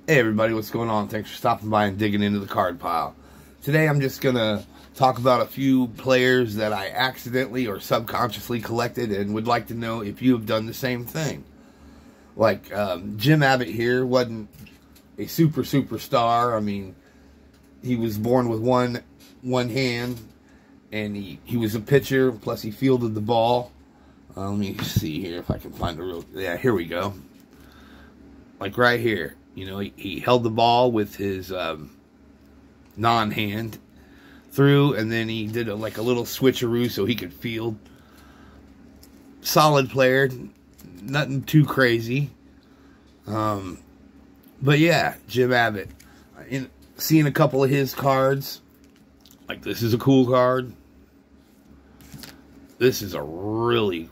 Hey everybody, what's going on? Thanks for stopping by and digging into the card pile. Today I'm just going to talk about a few players that I accidentally or subconsciously collected and would like to know if you have done the same thing. Like Jim Abbott here wasn't a superstar. I mean, he was born with one hand, and he was a pitcher, plus he fielded the ball. Let me see here if I can find a real... Yeah, here we go. Like right here. You know, he held the ball with his non-hand through, and then he did like a little switcheroo so he could field. Solid player, nothing too crazy. But yeah, Jim Abbott. Seeing a couple of his cards, like this is a cool card. This is a really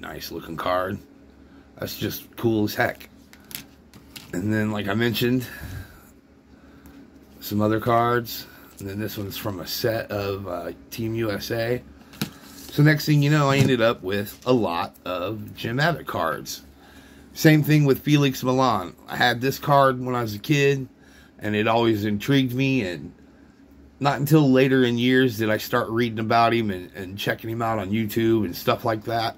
nice looking card. That's just cool as heck. And then, like I mentioned, some other cards. And then this one's from a set of Team USA. So next thing you know, I ended up with a lot of Jim Abbott cards. Same thing with Felix Millan. I had this card when I was a kid, and it always intrigued me. And not until later in years did I start reading about him and checking him out on YouTube and stuff like that.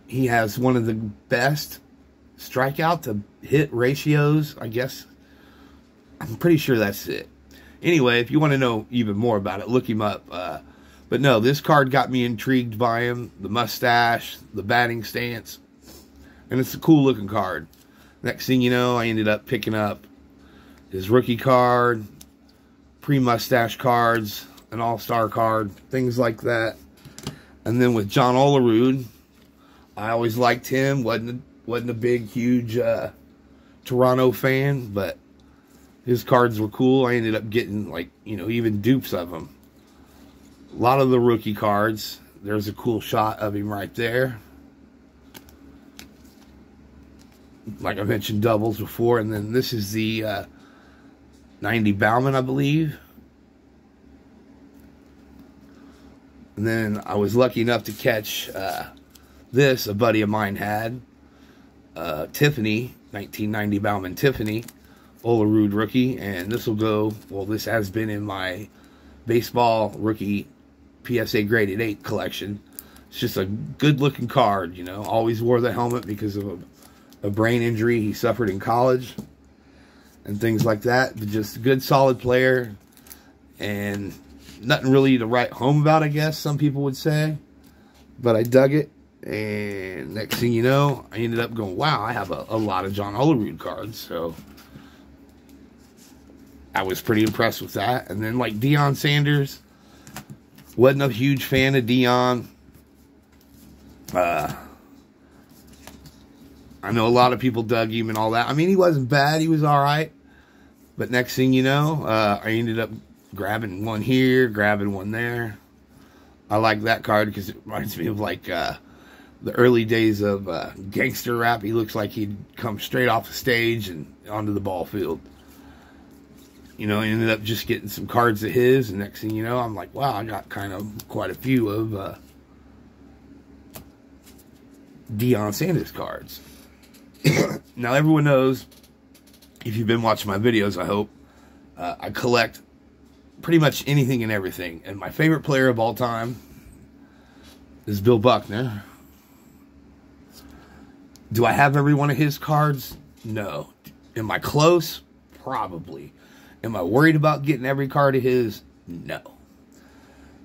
He has one of the best strikeout to hit ratios, I guess. I'm pretty sure that's it. Anyway, if you want to know even more about it, look him up. But no, this card got me intrigued by him. The mustache, the batting stance. And it's a cool looking card. Next thing you know, I ended up picking up his rookie card, pre-mustache cards, an all-star card, things like that. And then with John Olerud, I always liked him. Wasn't a big, huge Toronto fan, but his cards were cool. I ended up getting, like, you know, even dupes of them. A lot of the rookie cards. There's a cool shot of him right there. Like I mentioned, doubles before. And then this is the 90 Bauman, I believe. And then I was lucky enough to catch this, a buddy of mine had. Tiffany, 1990 Bauman Tiffany, Olerud rookie, and this will go, well, this has been in my baseball rookie PSA graded 8 collection. It's just a good looking card, you know. Always wore the helmet because of a brain injury he suffered in college and things like that. But just a good solid player, and nothing really to write home about, I guess some people would say, but I dug it. And next thing you know, I ended up going, wow, I have a lot of John Olerud cards. So I was pretty impressed with that. And then, like, Deion Sanders, wasn't a huge fan of Deion. I know a lot of people dug him and all that. I mean, he wasn't bad. He was all right. But next thing you know, I ended up grabbing one here, grabbing one there. I like that card because it reminds me of, like, the early days of gangster rap. He looks like he'd come straight off the stage and onto the ball field. You know, I ended up just getting some cards of his, and next thing you know, I'm like, wow, I got kind of quite a few of Deion Sanders cards. Now, everyone knows, if you've been watching my videos, I hope, I collect pretty much anything and everything. And my favorite player of all time is Bill Buckner. Do I have every one of his cards? No. Am I close? Probably. Am I worried about getting every card of his? No.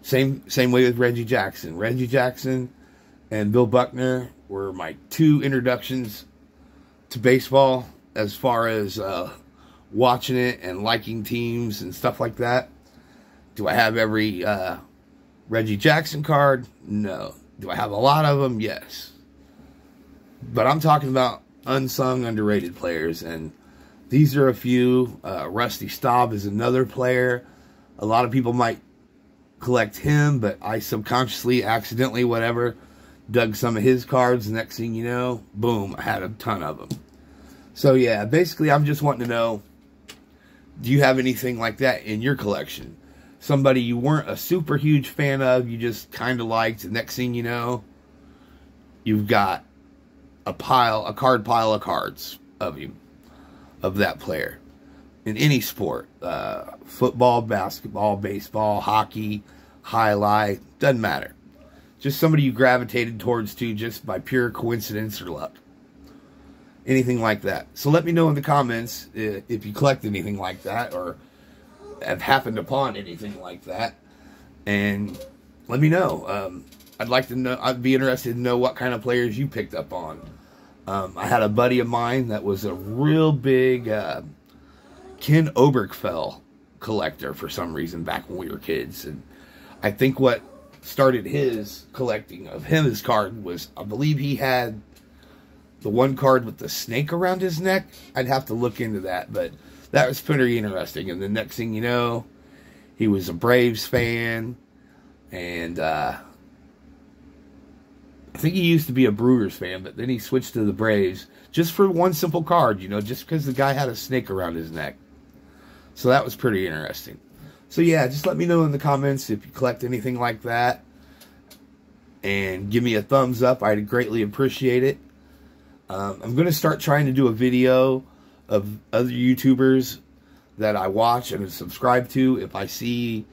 Same way with Reggie Jackson. Reggie Jackson and Bill Buckner were my two introductions to baseball as far as watching it and liking teams and stuff like that. Do I have every Reggie Jackson card? No. Do I have a lot of them? Yes. But I'm talking about unsung, underrated players, and these are a few. Rusty Staub is another player. A lot of people might collect him, but I subconsciously, accidentally, whatever, dug some of his cards. The next thing you know, boom, I had a ton of them. So yeah, basically I'm just wanting to know, do you have anything like that in your collection? Somebody you weren't a super huge fan of, you just kind of liked, and next thing you know, you've got a card pile of cards of him. of that player in any sport. Football, basketball, baseball, hockey, highlight, doesn't matter. Just somebody you gravitated towards to just by pure coincidence or luck. Anything like that. So let me know in the comments if you collect anything like that or have happened upon anything like that. And let me know. I'd like to know. I'd be interested to know what kind of players you picked up on. I had a buddy of mine that was a real big Ken Oberkfell collector for some reason back when we were kids. And I think what started his collecting of his card was, I believe he had the one card with the snake around his neck. I'd have to look into that, but that was pretty interesting. And the next thing you know, he was a Braves fan, and I think he used to be a Brewers fan, but then he switched to the Braves just for one simple card, you know, just because the guy had a snake around his neck. So that was pretty interesting. So yeah, just let me know in the comments if you collect anything like that, and give me a thumbs up. I'd greatly appreciate it. I'm going to start trying to do a video of other YouTubers that I watch and subscribe to. If I see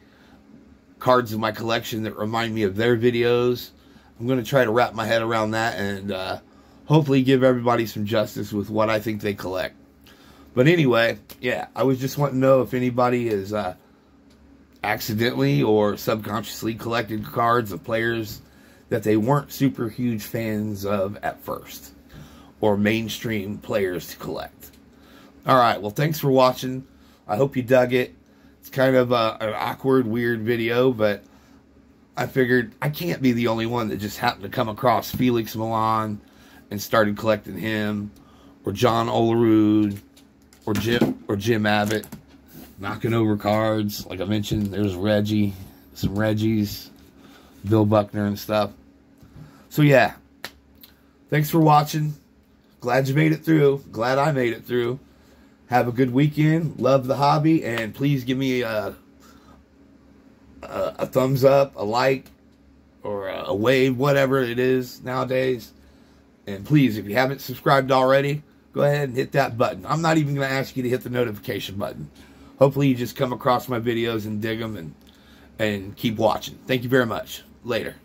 cards in my collection that remind me of their videos, I'm going to try to wrap my head around that and hopefully give everybody some justice with what I think they collect. But anyway, yeah, I was just wanting to know if anybody is accidentally or subconsciously collected cards of players that they weren't super huge fans of at first, or mainstream players to collect. Alright, well, thanks for watching. I hope you dug it. It's kind of an awkward, weird video, but I figured I can't be the only one that just happened to come across Felix Millan and started collecting him, or John Olerud, or Jim Abbott, knocking over cards. Like I mentioned, there's Reggie, some Reggies, Bill Buckner and stuff. So yeah, thanks for watching. Glad you made it through. Glad I made it through. Have a good weekend. Love the hobby. And please give me a thumbs up, a like, or a wave, whatever it is nowadays. And please, if you haven't subscribed already, go ahead and hit that button. I'm not even going to ask you to hit the notification button. Hopefully you just come across my videos and dig them and keep watching. Thank you very much. Later.